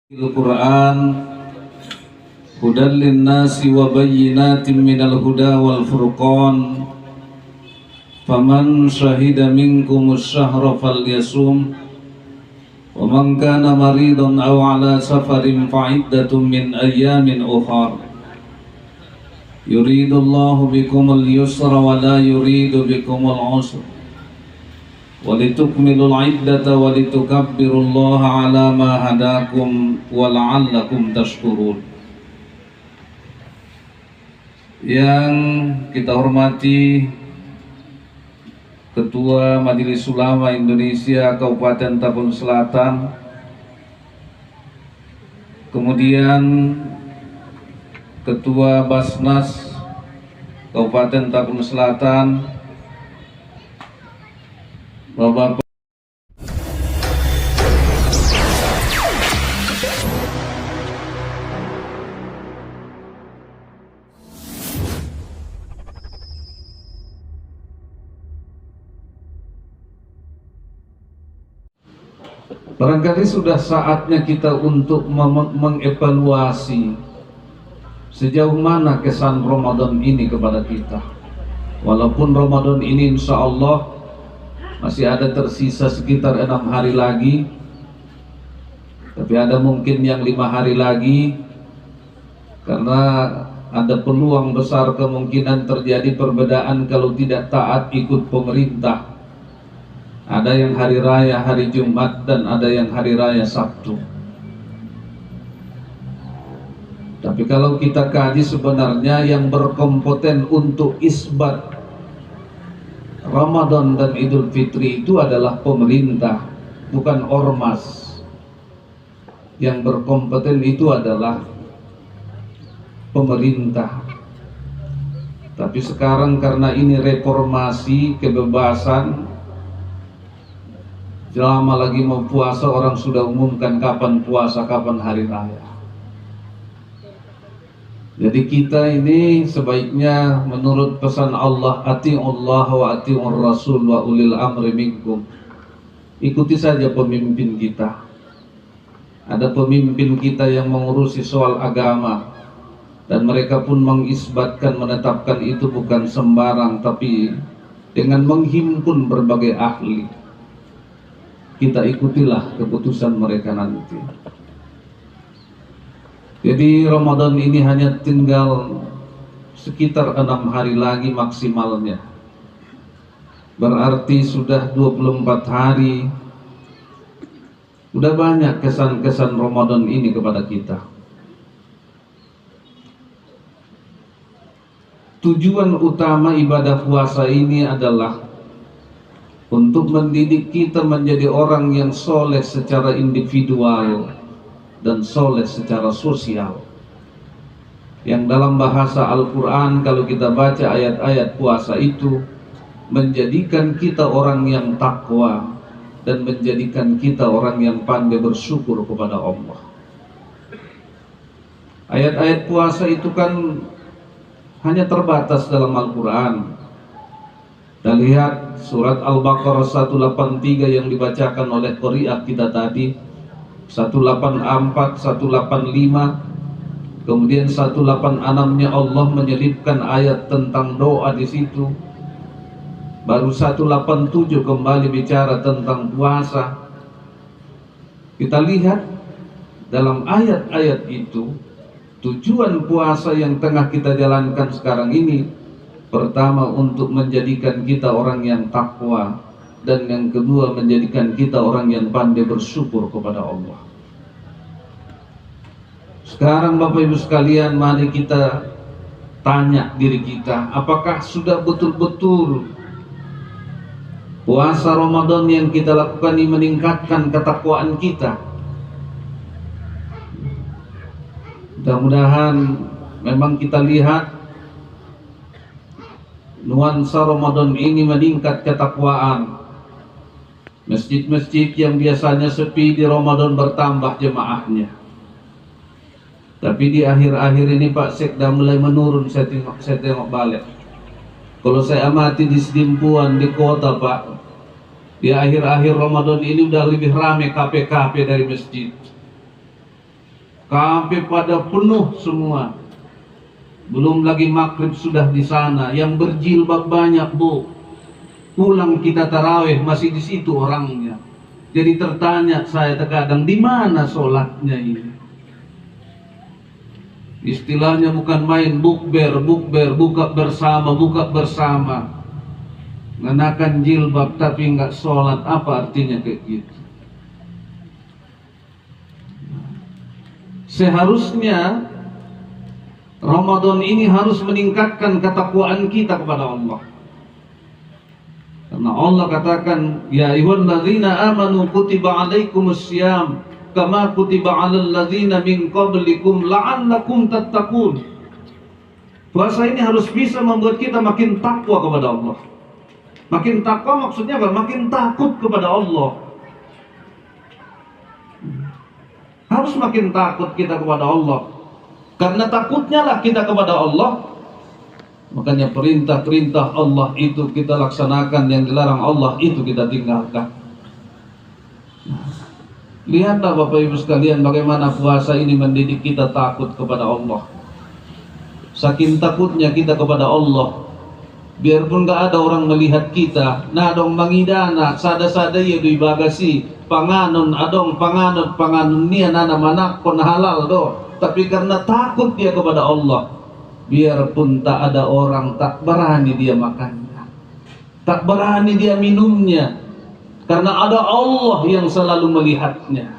Al-Quran hudan linnasi wa bayyinatin minal huda wal furqan faman syahida minkumus syahra falyasum wa man kana maridan aw ala safarin fa'iddatun min ayyamin ukhar yuridullahu bikumul yusra wa la yuridu bikumul usra walitukmilul iddata walitukabbirullaha ala ma hadakum wala'allakum tashkurun. Yang kita hormati Ketua Majelis Ulama Indonesia Kabupaten Tabun Selatan, kemudian Ketua Basnas Kabupaten Tabun Selatan, Bapak barangkali sudah saatnya kita untuk mengevaluasi sejauh mana kesan Ramadan ini kepada kita. Walaupun Ramadan ini insya Allah masih ada tersisa sekitar 6 hari lagi, tapi ada mungkin yang 5 hari lagi, karena ada peluang besar kemungkinan terjadi perbedaan kalau tidak taat ikut pemerintah. Ada yang hari raya hari Jumat dan ada yang hari raya Sabtu. Tapi kalau kita kaji, sebenarnya yang berkompeten untuk isbat Ramadan dan Idul Fitri itu adalah pemerintah, bukan ormas. Yang berkompeten itu adalah pemerintah. Tapi sekarang karena ini reformasi, kebebasan, selama lagi mau puasa orang sudah umumkan kapan puasa, kapan hari raya. Jadi kita ini sebaiknya menurut pesan Allah, ati'ullah wa ati'ur rasul wa ulil amri minkum. Ikuti saja pemimpin kita. Ada pemimpin kita yang mengurusi soal agama, dan mereka pun mengisbatkan, menetapkan itu bukan sembarang, tapi dengan menghimpun berbagai ahli. Kita ikutilah keputusan mereka nanti. Jadi Ramadan ini hanya tinggal sekitar 6 hari lagi maksimalnya. Berarti sudah 24 hari. Udah banyak kesan-kesan Ramadan ini kepada kita. Tujuan utama ibadah puasa ini adalah untuk mendidik kita menjadi orang yang soleh secara individual dan soleh secara sosial. Yang dalam bahasa Al-Quran, kalau kita baca ayat-ayat puasa itu, menjadikan kita orang yang takwa dan menjadikan kita orang yang pandai bersyukur kepada Allah. Ayat-ayat puasa itu kan hanya terbatas dalam Al-Quran. Kita lihat surat Al-Baqarah 183 yang dibacakan oleh qari'ah kita tadi, 184, 185, kemudian 186-nya Allah menyelipkan ayat tentang doa di situ. Baru 187 kembali bicara tentang puasa. Kita lihat dalam ayat-ayat itu, tujuan puasa yang tengah kita jalankan sekarang ini, pertama untuk menjadikan kita orang yang takwa, dan yang kedua menjadikan kita orang yang pandai bersyukur kepada Allah. Sekarang Bapak Ibu sekalian, mari kita tanya diri kita, apakah sudah betul-betul puasa Ramadan yang kita lakukan ini meningkatkan ketakwaan kita? Mudah-mudahan memang kita lihat nuansa Ramadan ini meningkat ketakwaan. Masjid-masjid yang biasanya sepi di Ramadan bertambah jemaahnya. Tapi di akhir-akhir ini Pak Sekda mulai menurun, saya tengok balik. Kalau saya amati di Sedimpuan, di kota Pak, di akhir-akhir Ramadan ini udah lebih ramai KP-KP dari masjid. Sampai pada penuh semua. Belum lagi maghrib sudah di sana. Yang berjilbab banyak, Bu. Pulang kita tarawih masih di situ orangnya. Jadi tertanya saya terkadang, di mana sholatnya ini? Istilahnya bukan main bukber, buka bersama. Mengenakan jilbab tapi nggak sholat, apa artinya kayak gitu? Seharusnya Ramadan ini harus meningkatkan ketakwaan kita kepada Allah. Karena Allah katakan, ya ayyuhalladzina amanu kutiba alaikumussyam kama kutiba alal ladzina min qablikum la'allakum tattaqun. Puasa ini harus bisa membuat kita makin takwa kepada Allah. Makin takwa maksudnya apa? Makin takut kepada Allah. Harus makin takut kita kepada Allah. Karena takutnya lah kita kepada Allah. Makanya perintah-perintah Allah itu kita laksanakan, yang dilarang Allah itu kita tinggalkan. Lihatlah Bapak Ibu sekalian bagaimana puasa ini mendidik kita takut kepada Allah. Saking takutnya kita kepada Allah, biarpun gak ada orang melihat kita, nah dong mangidana sada-sada ya di bagasi panganon adong panganut nia nana manak kon halal do. Tapi karena takut dia kepada Allah, biarpun tak ada orang, tak berani dia makannya, tak berani dia minumnya, karena ada Allah yang selalu melihatnya.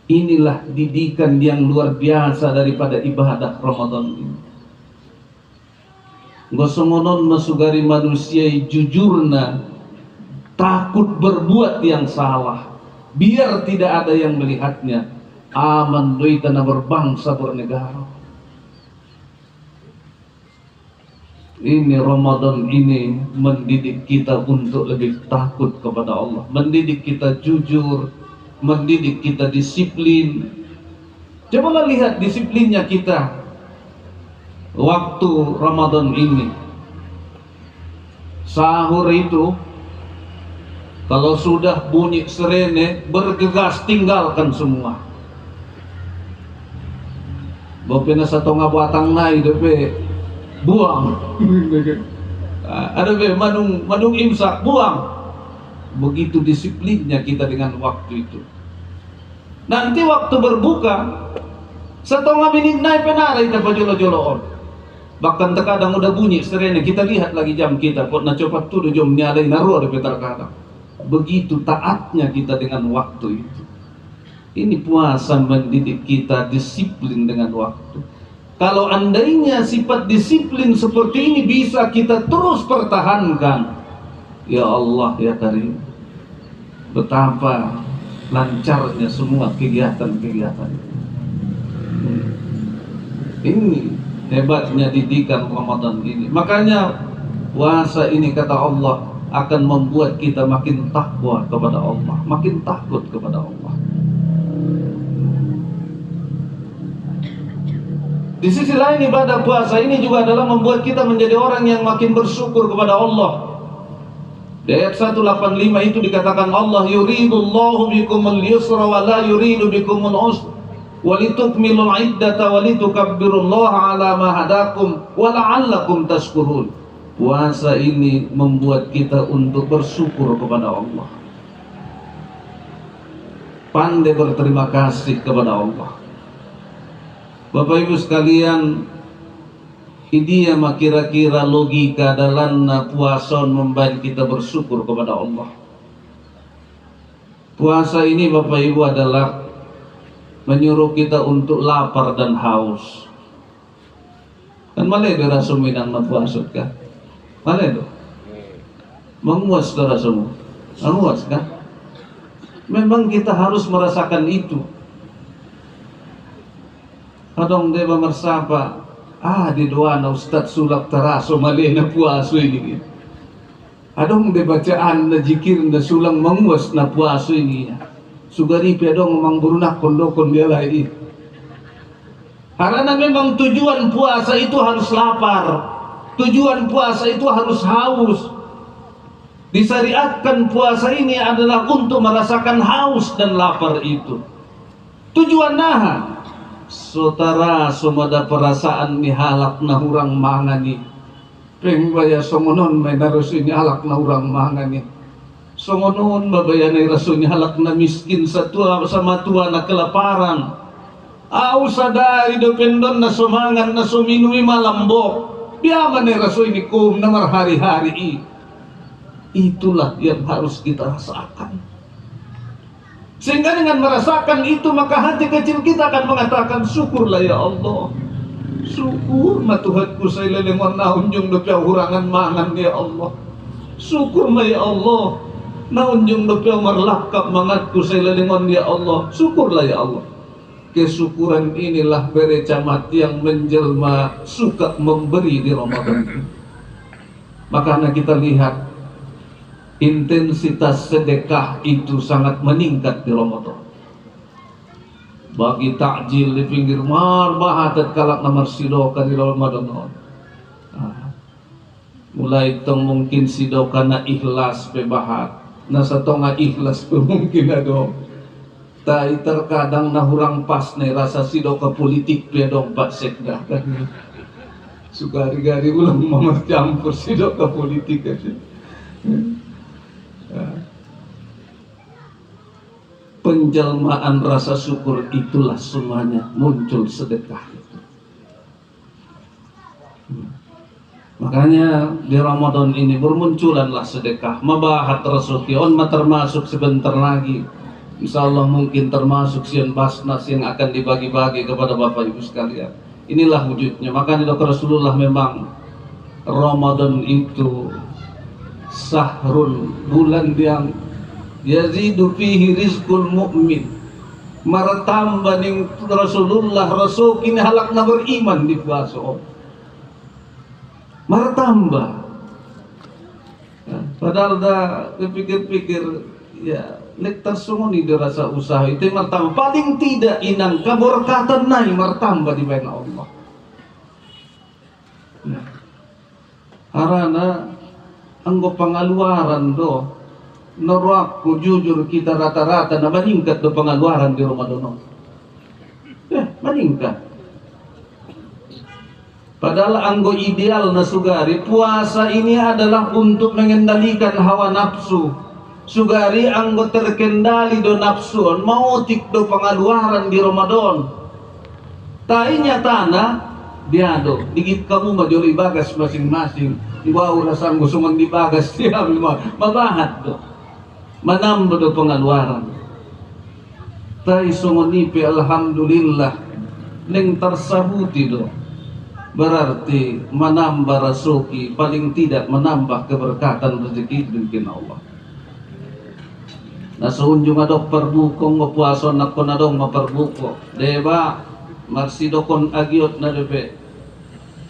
Inilah didikan yang luar biasa daripada ibadah Ramadan ini. Gosomonon masugari manusia jujurna, takut berbuat yang salah, biar tidak ada yang melihatnya. Aman doi tanah berbangsa bernegara. Ini Ramadan ini mendidik kita untuk lebih takut kepada Allah, mendidik kita jujur, mendidik kita disiplin. Cobalah lihat disiplinnya kita waktu Ramadan ini. Sahur itu kalau sudah bunyi serene, bergegas tinggalkan semua. Bopena satu ngabuatang nai depe buang. Ada be manung imsak buang. Begitu disiplinnya kita dengan waktu itu. Nanti waktu berbuka setengah menit naik penara kita jolo-joloon. Bahkan terkadang udah bunyi serene, kita lihat lagi jam kita, kok na copat tuh jom nyalai naruh depe terkadang. Begitu taatnya kita dengan waktu itu. Ini puasa mendidik kita disiplin dengan waktu. Kalau andainya sifat disiplin seperti ini bisa kita terus pertahankan, ya Allah ya Karim, betapa lancarnya semua kegiatan-kegiatan. Ini hebatnya didikan Ramadan ini. Makanya puasa ini kata Allah akan membuat kita makin takwa kepada Allah, makin takut kepada Allah. Di sisi lain ibadah puasa ini juga adalah membuat kita menjadi orang yang makin bersyukur kepada Allah. Di ayat 185 itu dikatakan Allah yuridullahu bikumul yusra wa la yuridu bikumul usra walitukmilul iddata walitukabbirullaha ala ma hadakum wa la'allakum tashkurun. Puasa ini membuat kita untuk bersyukur kepada Allah, pandai berterima kasih kepada Allah. Bapak Ibu sekalian, ini mah kira-kira logika dalam puasa membuat kita bersyukur kepada Allah. Puasa ini Bapak Ibu adalah menyuruh kita untuk lapar dan haus. Kan malah itu rasa minang puasa kan? Malah itu menguas ke rasamu, menguas kan? Memang kita harus merasakan itu. Kadang dia memersapa, di doa na Ustaz sulap teraso malih na puaso ini. Adong dia bacaan na jikir na sulang menguas na puaso ini. Sugari pedong mang burunak kondokon dia lagi. Karena memang tujuan puasa itu harus lapar, tujuan puasa itu harus haus. Disyariatkan puasa ini adalah untuk merasakan haus dan lapar itu. tujuan naha saudara sumada perasaan ni halak na hurang mangani pengbaya songonon may narusin ni halak na hurang mangani songonon babayan ay rason ni halak na miskin sa matua na kelaparan au sadari dependon na sumangan na suminui malambok biyaman ay rason ni kum na marhari-hari. Itulah yang harus kita rasakan. Sehingga dengan merasakan itu maka hati kecil kita akan mengatakan syukurlah ya Allah. Syukur ma Tuhanku saya lelengon naunjung dopiau hurangan mangan ya Allah. Syukur ma ya Allah. Naunjung dopiau marlakap mangatku saya lelengon ya Allah. Syukurlah ya Allah. Kesyukuran inilah berecamat yang menjelma suka memberi di Ramadan. Makanya kita lihat intensitas sedekah itu sangat meningkat di Ramadan. Bagi takjil di pinggir marbah tatkala nomor sidoka di Ramadan. Mulai tong mungkin sidoka na ikhlas pebahat. Na satonga ikhlas pe mungkin ado. Tai terkadang na hurang pas ne rasa sidoka politik pe dong Pak Sekda kan. Sugari-gari ulang campur sidoka politik aja. Penjelmaan rasa syukur itulah semuanya muncul sedekah itu. Makanya di Ramadan ini bermunculanlah sedekah. Mabahat rasution termasuk sebentar lagi. Insya Allah mungkin termasuk sian basnas yang akan dibagi-bagi kepada Bapak Ibu sekalian. Inilah wujudnya. Makanya Dr. Rasulullah memang Ramadan itu sahrul, bulan yang yazidu fihi rizqul mu'min, martamba ning Rasulullah rasul kini halakna beriman di puasa martamba ya, padahal dah pikir-pikir ya lektar sungoni dirasa usaha itu martamba paling tidak inang kaborkatan nai martamba di bawah Allah ya. Harana anggo pengaluaran do norwakku jujur kita rata-rata na meningkat do pengaluaran di Ramadan meningkat padahal anggo ideal na sugari puasa ini adalah untuk mengendalikan hawa nafsu sugari anggo terkendali do nafsu mautik do pengaluaran di Ramadan tainya tanah diado digit kamu majori bagas masing-masing iwaw rasang gusto mang dibagas siya mabahat do manamba do pengaluaran tay sungonipi alhamdulillah neng tersabuti do berarti menambah rasuki paling tidak menambah keberkatan rezeki mungkin Allah na sunjung adok perbuko ngo puaso nakon adong maperbuko deba marsidokon agiot na debe.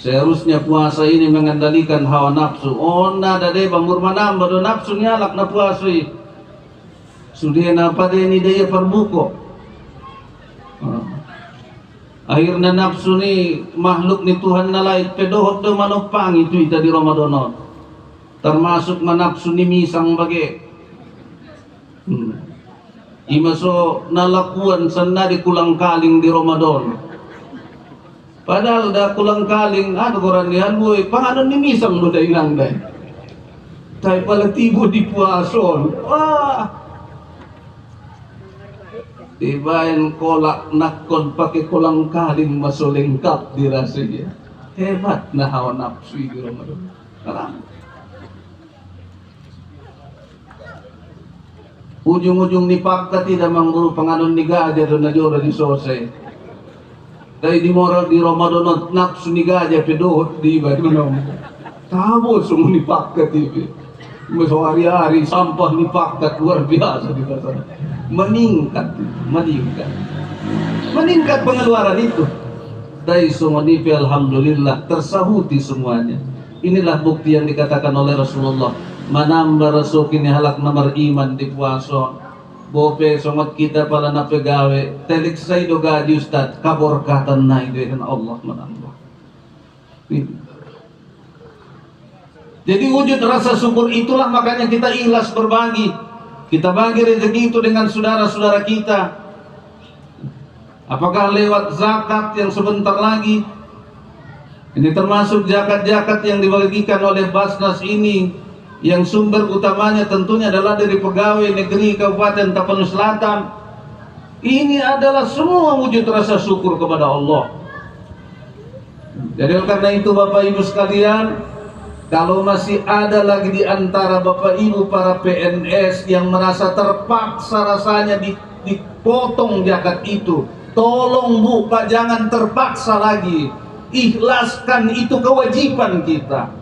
Seharusnya puasa ini mengendalikan hawa nafsu. Oh, nada deh bamur manamba do nafsu nyalak na puasa ini. Sudah napa deh ini daya perbuko. Akhirnya nafsu ni makhluk ni Tuhan nalait pedohot do manopang itu di Ramadan. Termasuk manafsu ni misang bagi. Imaso nalakuan sanadi kulang kaling di Ramadan. Padahal dah kulang kaling ada koran lihan boy panganon ni misang do day nang day. Tay pala tibo di puason. Wah. Tibain kolak nakon pakai kulang kaling masolengkap dirasanya. Hebat na hawa nafsu di Ramadan. Karang. Ujung-ujung ni fakta tidak mengguru panganon ni gajah do najora di sose. Dari di moral di Ramadan nafsu ni gajah pedohot di ibadah menom. Tabo semua ni pakat itu. Masuk hari-hari sampah ni pakat luar biasa di sana. Meningkat pengeluaran itu. Dari semua ni alhamdulillah tersahuti semuanya. Inilah bukti yang dikatakan oleh Rasulullah. Manamba rasul kini halak nomor iman di puasa. Bope songot kita pala na pegawe telik say do gaji ustad kaborkatan na dengan Allah menambah. Jadi wujud rasa syukur itulah makanya kita ikhlas berbagi. Kita bagi rezeki itu dengan saudara-saudara kita. Apakah lewat zakat yang sebentar lagi? Ini termasuk zakat-zakat yang dibagikan oleh Basnas ini, yang sumber utamanya tentunya adalah dari pegawai negeri Kabupaten Tapanuli Selatan. Ini adalah semua wujud rasa syukur kepada Allah. Jadi karena itu Bapak Ibu sekalian, kalau masih ada lagi di antara Bapak Ibu para PNS yang merasa terpaksa rasanya dipotong zakat itu, tolong Bu Pak, jangan terpaksa lagi. Ikhlaskan, itu kewajiban kita.